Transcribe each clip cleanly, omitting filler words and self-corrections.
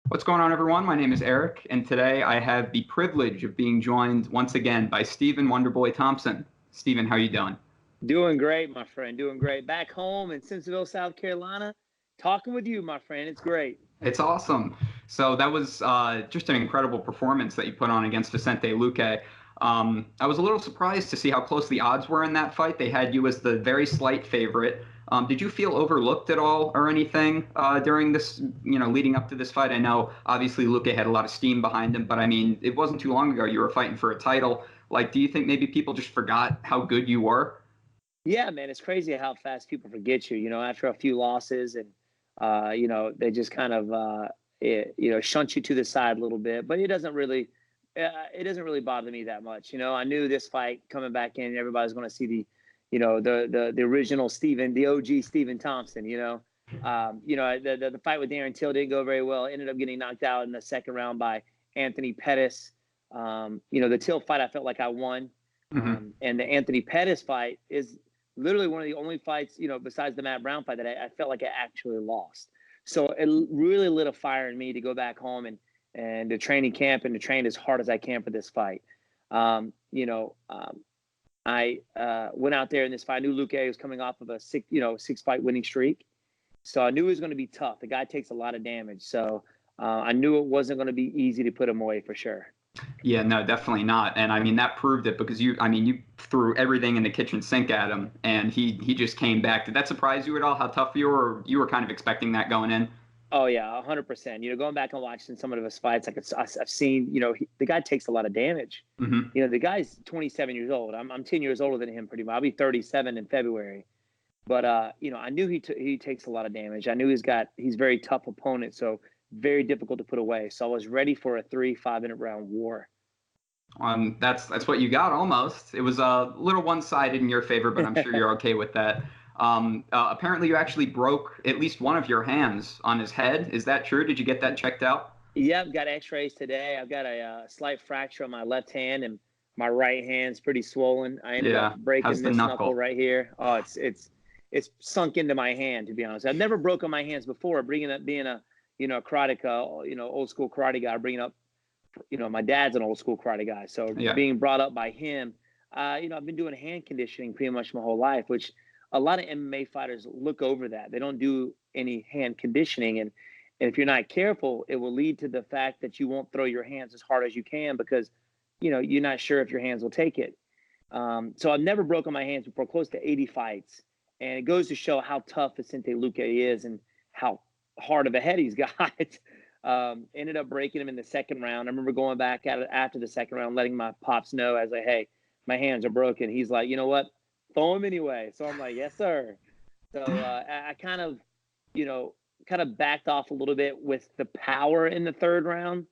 What's going on, everyone? My name is Eric, and today I have the privilege of being joined once again by Stephen Wonderboy Thompson. Stephen, how are you doing? Doing great, my friend. Doing great. Back home in Simpsonville, South Carolina, talking with you, my friend. It's great. It's awesome. So that was just an incredible performance that you put on against Vicente Luque. I was a little surprised to see how close the odds were in that fight. They had you as the very slight favorite. Did you feel overlooked at all or anything during this, leading up to this fight? I know obviously Luque had a lot of steam behind him, but I mean, it wasn't too long ago you were fighting for a title. Like, do you think maybe people just forgot how good you were? Yeah, man, it's crazy how fast people forget you. After a few losses, and they just kind of shunt you to the side a little bit. But it doesn't really bother me that much. I knew this fight coming back in, everybody's going to see the original Stephen, the OG Stephen Thompson. The fight with Darren Till didn't go very well. Ended up getting knocked out in the second round by Anthony Pettis. The Till fight, I felt like I won. Hmm. And the Anthony Pettis fight is literally one of the only fights, besides the Matt Brown fight that I felt like I actually lost. So it really lit a fire in me to go back home and to training camp and to train as hard as I can for this fight. I went out there in this fight. I knew Luque was coming off of a six fight winning streak. So I knew it was going to be tough. The guy takes a lot of damage. So I knew it wasn't going to be easy to put him away for sure. Yeah, no, definitely not. And I mean, that proved it because you threw everything in the kitchen sink at him and he just came back. Did that surprise you at all, how tough you were? Or you were kind of expecting that going in? Oh yeah, 100%. Going back and watching some of his fights, I've seen, the guy takes a lot of damage. Hmm. The guy's 27 years old. I'm 10 years older than him pretty much. I'll be 37 in February. But I knew he takes a lot of damage. I knew he's very tough opponent, so very difficult to put away. So I was ready for a 3 5 minute round war. That's what you got almost. It was a little one-sided in your favor, but I'm sure you're okay with that. Apparently, you actually broke at least one of your hands on his head. Is that true? Did you get that checked out? Yeah, I've got X-rays today. I've got a slight fracture on my left hand, and my right hand's pretty swollen. I ended up Yeah. breaking How's the this knuckle knuckle? right here. Oh, it's sunk into my hand, to be honest. I've never broken my hands before. Bringing up being a karate, old school karate guy, bringing up my dad's an old school karate guy, so Yeah. being brought up by him, I've been doing hand conditioning pretty much my whole life, which a lot of MMA fighters look over that. They don't do any hand conditioning, and if you're not careful, it will lead to the fact that you won't throw your hands as hard as you can because you're not sure if your hands will take it. So I've never broken my hands before, close to 80 fights, and it goes to show how tough Vicente Luque is and how hard of a head he's got. Ended up breaking him in the second round. I remember going back at it after the second round, letting my pops know as like, hey, my hands are broken. He's like, you know what? Throw him anyway. So I'm like, yes, sir. So I kind of backed off a little bit with the power in the third round.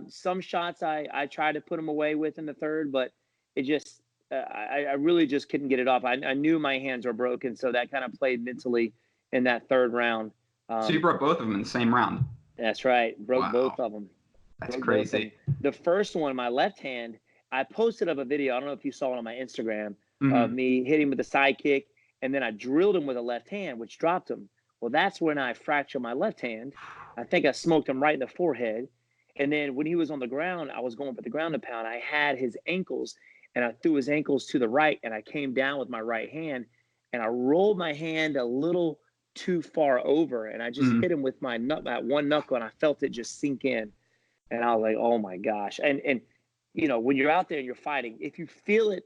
Some shots I tried to put him away with in the third, but it just I really just couldn't get it off. I knew my hands were broken, so that kind of played mentally in that third round. So you broke both of them in the same round. That's right. Broke both Wow. of them. That's Broke both of them. crazy. The first one, my left hand, I posted up a video. I don't know if you saw it on my Instagram of Hmm. me hitting with a side kick, and then I drilled him with a left hand, which dropped him. Well, that's when I fractured my left hand. I think I smoked him right in the forehead. And then when he was on the ground, I was going for the ground and pound. I had his ankles, and I threw his ankles to the right, and I came down with my right hand, and I rolled my hand a little too far over, and I just hit Hmm. him with that one knuckle, and I felt it just sink in, and I was like, oh my gosh. And when you're out there and you're fighting, if you feel it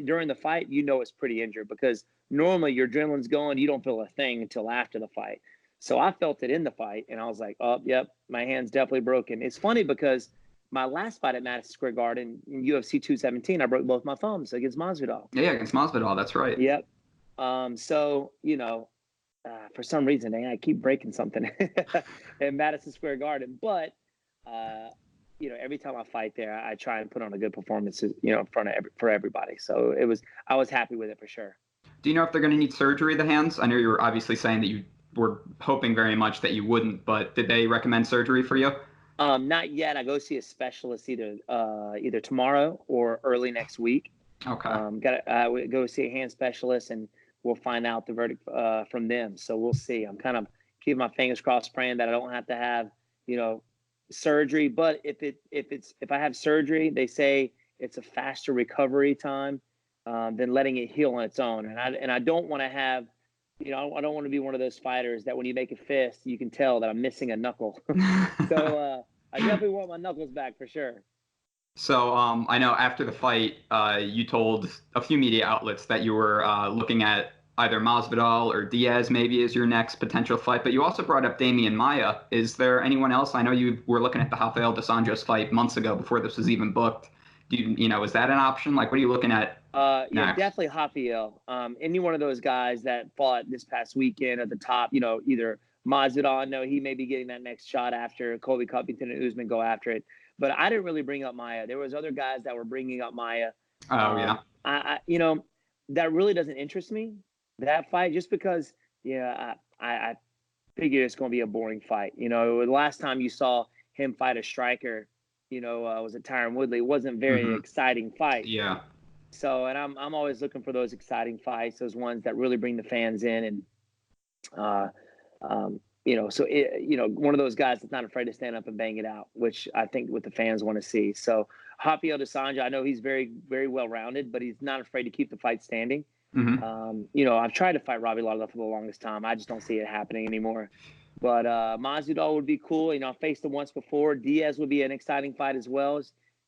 during the fight, it's pretty injured because normally your adrenaline's going, you don't feel a thing until after the fight. So I felt it in the fight, and I was like, oh yep, my hand's definitely broken. It's funny because my last fight at Madison Square Garden in UFC 217, I broke both my thumbs against Masvidal. Yeah, against Masvidal. That's right. Yep. So for some reason, I keep breaking something in Madison Square Garden. But every time I fight there, I try and put on a good performance, in front of for everybody. So I was happy with it for sure. Do you know if they're going to need surgery, the hands? I know you were obviously saying that you were hoping very much that you wouldn't, but did they recommend surgery for you? Not yet. I go see a specialist either tomorrow or early next week. Okay. Got go see a hand specialist, and we'll find out the verdict from them. So we'll see. I'm kind of keeping my fingers crossed, praying that I don't have to have surgery. But if I have surgery, they say it's a faster recovery time than letting it heal on its own. And I don't want to have, I don't want to be one of those fighters that when you make a fist, you can tell that I'm missing a knuckle. So I definitely want my knuckles back for sure. So I know after the fight, you told a few media outlets that you were looking at either Masvidal or Diaz maybe as your next potential fight, but you also brought up Damian Maia. Is there anyone else? I know you were looking at the Rafael dos Anjos fight months ago before this was even booked. Is that an option? Like, what are you looking at Yeah, next? definitely Rafael. Any one of those guys that fought this past weekend at the top, either Masvidal, I know he may be getting that next shot after Colby Covington and Usman go after it. But I didn't really bring up Maia. There was other guys that were bringing up Maia. Oh yeah. That really doesn't interest me, that fight, just because, I figure it's going to be a boring fight. The last time you saw him fight a striker, was it Tyron Woodley? It wasn't a very exciting fight. Yeah. So, and I'm always looking for those exciting fights, those ones that really bring the fans in, and one of those guys that's not afraid to stand up and bang it out, which I think what the fans want to see. So, Rafael dos Anjos, I know he's very, very well rounded, but he's not afraid to keep the fight standing. I've tried to fight Robbie Lawler for the longest time. I just don't see it happening anymore. But Masvidal would be cool. I faced him once before. Diaz would be an exciting fight as well.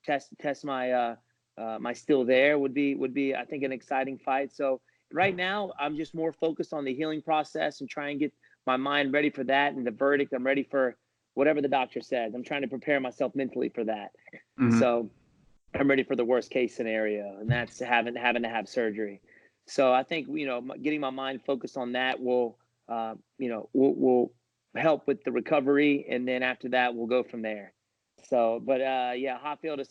Test my my still there would be I think an exciting fight. So right now I'm just more focused on the healing process and try and get my mind ready for that, and the verdict. I'm ready for whatever the doctor says. I'm trying to prepare myself mentally for that. So I'm ready for the worst case scenario, and that's having to have surgery. So I think getting my mind focused on that will will help with the recovery, and then after that we'll go from there. So, but yeah, Hotfield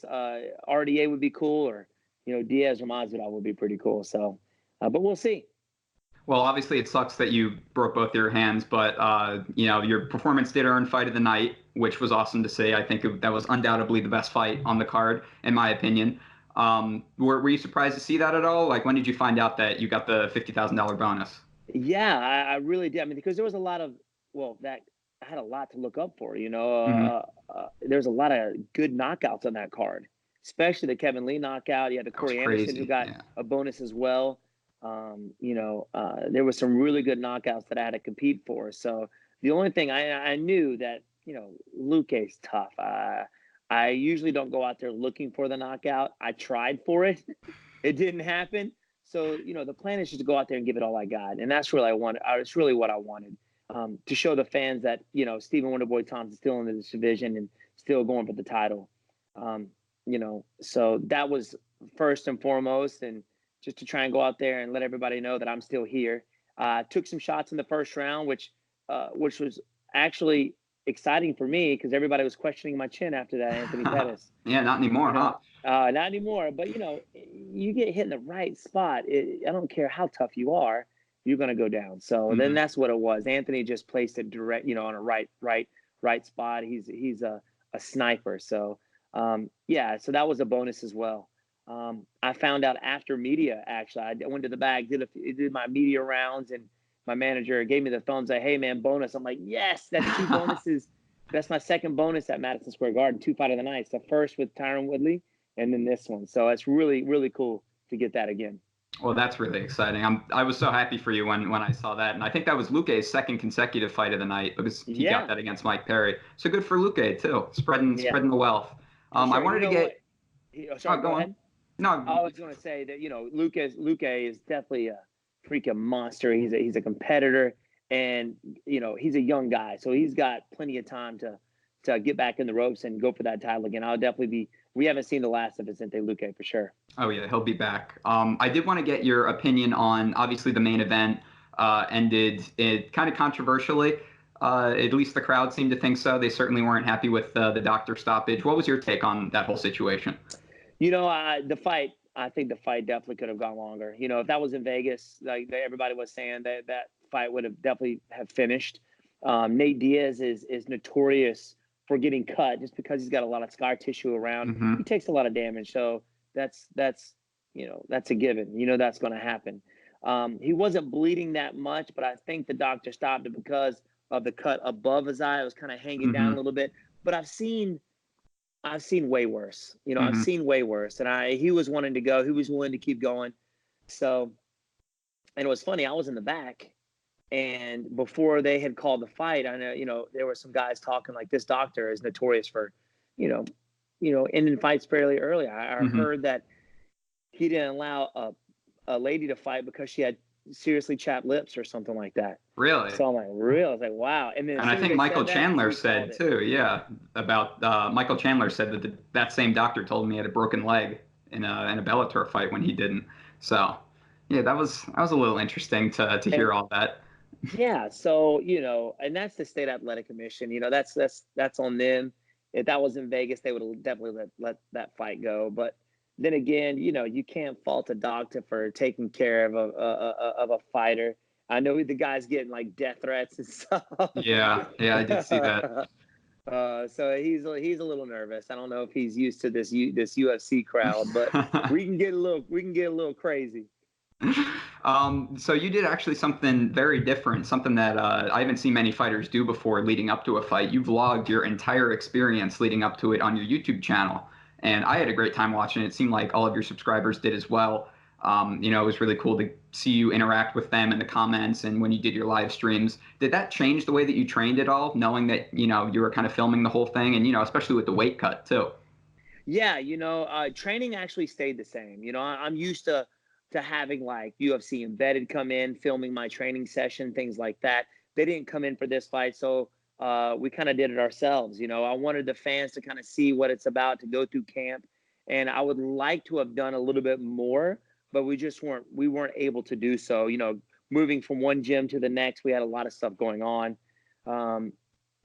RDA would be cool, or Diaz or Masvidal would be pretty cool. So, but we'll see. Well, obviously it sucks that you broke both your hands, but your performance did earn fight of the night, which was awesome to see. I think that was undoubtedly the best fight on the card, in my opinion. Were you surprised to see that at all? Like, when did you find out that you got the $50,000 bonus? Yeah, I really did. I mean, because there was a lot of that I had a lot to look up for. There's a lot of good knockouts on that card, especially the Kevin Lee knockout. You had the Corey Anderson who got a bonus as well. There was some really good knockouts that I had to compete for. So the only thing I knew that Luque's tough. I usually don't go out there looking for the knockout. I tried for it, it didn't happen. So the plan is just to go out there and give it all I got, and that's really it's really what I wanted. To show the fans that Stephen Wonderboy Thompson still in this division and still going for the title. So that was first and foremost, and just to try and go out there and let everybody know that I'm still here. Took some shots in the first round, which was actually exciting for me because everybody was questioning my chin after that Anthony Pettis. Yeah, not anymore, huh? Not anymore. But you get hit in the right spot. I don't care how tough you are. You're going to go down. So then that's what it was. Anthony just placed it direct, on a right spot. He's a sniper. So, so that was a bonus as well. I found out after media, actually. I went to the bag, did my media rounds, and my manager gave me the thumbs like, hey, man, bonus. I'm like, yes, that's 2 bonuses. That's my second bonus at Madison Square Garden, 2 fight of the night. The first with Tyron Woodley, and then this one. So it's really, really cool to get that again. Well, that's really exciting. I was so happy for you when I saw that, and I think that was Luque's second consecutive fight of the night because he got that against Mike Perry. So good for Luque too, spreading the wealth. Sure. I wanted to get. Sorry, go ahead. No, I was going to say that Luque is definitely a freaking monster. He's a competitor, and he's a young guy, so he's got plenty of time to get back in the ropes and go for that title again. I'll definitely be. We haven't seen the last of Vicente Luque for sure. Oh yeah, he'll be back. I did want to get your opinion on obviously the main event ended it kind of controversially. At least the crowd seemed to think so. They certainly weren't happy with the doctor stoppage. What was your take on that whole situation? The fight. I think the fight definitely could have gone longer. If that was in Vegas, like everybody was saying, that fight would have definitely have finished. Nate Diaz is notorious for getting cut just because he's got a lot of scar tissue around. He takes a lot of damage, so that's a given. That's going to happen. He wasn't bleeding that much, but I think the doctor stopped it because of the cut above his eye. It was kind of hanging down a little bit. but I've seen way worse. You know, I've Hmm. seen way worse. And he was wanting to go. He was willing to keep going. So, and it was funny. I was in the back, and before they had called the fight, I know, there were some guys talking like this doctor is notorious for, you know, ending fights fairly early. I Hmm. heard that he didn't allow a lady to fight because she had seriously chapped lips or something like that. Really? So I'm like, real? I was like, wow. And then as And I soon as think they Michael said that, Chandler we called said it. too, yeah, about Michael Chandler said that that same doctor told him he had a broken leg in a Bellator fight when he didn't. So, yeah, that was a little interesting to And hear all that. yeah, so and that's the state athletic commission. That's on them. If that was in Vegas, they would have definitely let that fight go. But then again, you can't fault a doctor for taking care of a fighter. I know the guy's getting like death threats and stuff. Yeah, yeah, I did see that. So he's a little nervous. I don't know if he's used to this UFC crowd, but we can get a little crazy. So you did actually something very different, something that I haven't seen many fighters do before leading up to a fight. You vlogged your entire experience leading up to it on your YouTube channel, and I had a great time watching it. It seemed like all of your subscribers did as well. It was really cool to see you interact with them in the comments and when you did your live streams. Did that change the way that you trained at all, knowing that, you were kind of filming the whole thing and, especially with the weight cut too? Yeah, training actually stayed the same. I'm used to having like UFC embedded come in, filming my training session, things like that. They didn't come in for this fight, so we kind of did it ourselves. I wanted the fans to kind of see what it's about, to go through camp, and I would like to have done a little bit more, but we weren't able to do so. Moving from one gym to the next, we had a lot of stuff going on. Um,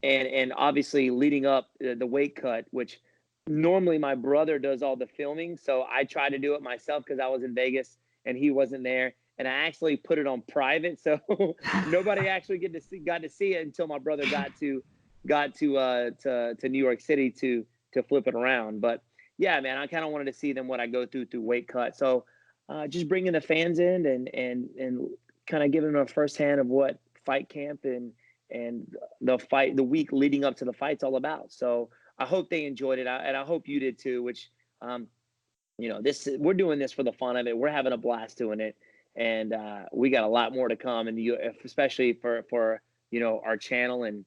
and obviously leading up the weight cut, which normally my brother does all the filming, so I tried to do it myself because I was in Vegas and he wasn't there, and I actually put it on private, so nobody actually got to see it until my brother got to New York City to flip it around. But yeah, man, I kind of wanted to see them what I go through weight cut. So just bringing the fans in and kind of giving them a firsthand of what fight camp and the week leading up to the fight's all about. So I hope they enjoyed it, and I hope you did too. Which, we're doing this for the fun of it. We're having a blast doing it, and we got a lot more to come. And especially for our channel, and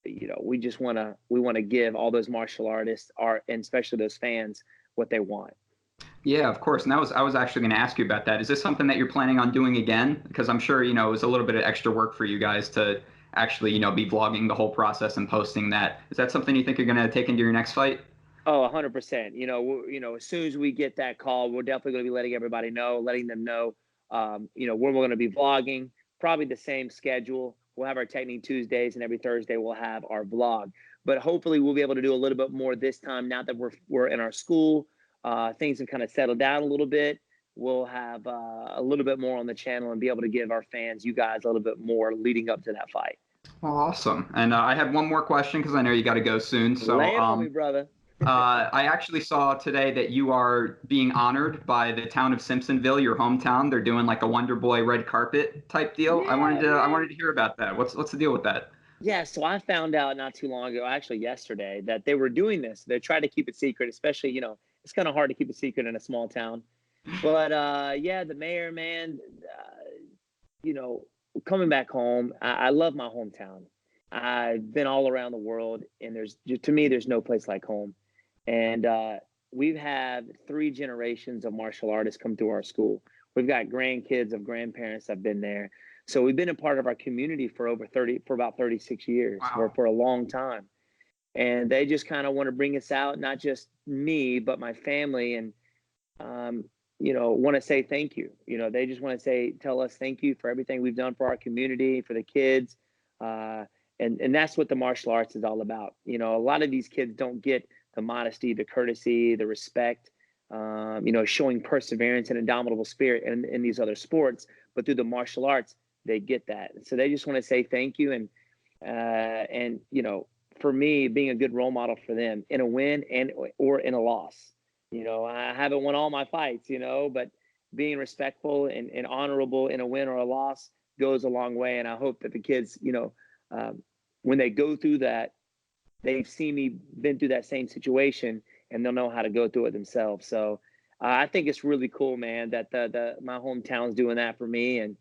we want to give all those martial artists, and especially those fans, what they want. Yeah, of course. And I was actually going to ask you about that. Is this something that you're planning on doing again? Because I'm sure, it was a little bit of extra work for you guys to actually, be vlogging the whole process and posting that. Is that something you think you're going to take into your next fight? Oh, 100%. As soon as we get that call, we're definitely going to be letting everybody know, letting them know, when we're going to be vlogging. Probably the same schedule. We'll have our Technique Tuesdays, and every Thursday we'll have our vlog. But hopefully, we'll be able to do a little bit more this time. Now that we're in our school, things have kind of settled down a little bit. We'll have a little bit more on the channel and be able to give our fans, you guys, a little bit more leading up to that fight. Well, awesome. And I had one more question because I know you got to go soon. So Lay it on me, brother. I actually saw today that you are being honored by the town of Simpsonville, your hometown. They're doing like a Wonderboy red carpet type deal. I wanted Yeah, to I wanted man. to hear about that. What's the deal with that? Yeah, so I found out not too long ago, actually yesterday, that they were doing this. They tried to keep it secret, especially, it's kind of hard to keep a secret in a small town. But yeah, the mayor, man, you know, coming back home, I love my hometown. I've been all around the world, and to me, there's no place like home. And we've had three generations of martial artists come through our school. We've got grandkids of grandparents that have been there. So we've been a part of our community for about 36 years, Wow. for a long time. And they just kind of want to bring us out, not just me, but my family, and um, want to say thank you. They just want to tell us thank you for everything we've done for our community, for the kids. Uh, and that's what the martial arts is all about. A lot of these kids don't get the modesty, the courtesy, the respect, showing perseverance and indomitable spirit in these other sports, but through the martial arts, they get that. So they just want to say thank you. And for me, being a good role model for them in a win or in a loss. I haven't won all my fights, but being respectful and honorable in a win or a loss goes a long way. And I hope that the kids, um, when they go through that, they've seen me been through that same situation, and they'll know how to go through it themselves. So I think it's really cool, man, that the my hometown's doing that for me, and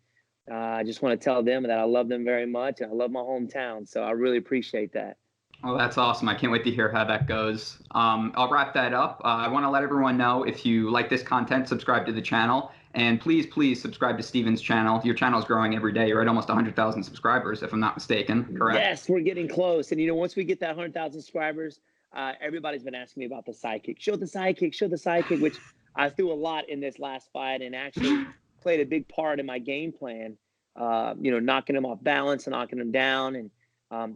I just want to tell them that I love them very much, and I love my hometown. So I really appreciate that. Oh, that's awesome. I can't wait to hear how that goes. I'll wrap that up. I want to let everyone know, if you like this content, subscribe to the channel. And please, please subscribe to Steven's channel. Your channel is growing every day. You're at almost 100,000 subscribers, if I'm not mistaken. Correct? Yes, we're getting close. And, once we get that 100,000 subscribers, everybody's been asking me about the sidekick. Show the sidekick, show the sidekick, which I threw a lot in this last fight and actually played a big part in my game plan, knocking him off balance and knocking him down and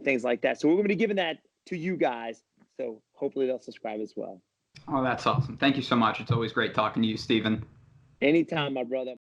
things like that. So we're going to be giving that to you guys. So hopefully they'll subscribe as well. Oh, that's awesome. Thank you so much. It's always great talking to you, Steven. Anytime, my brother.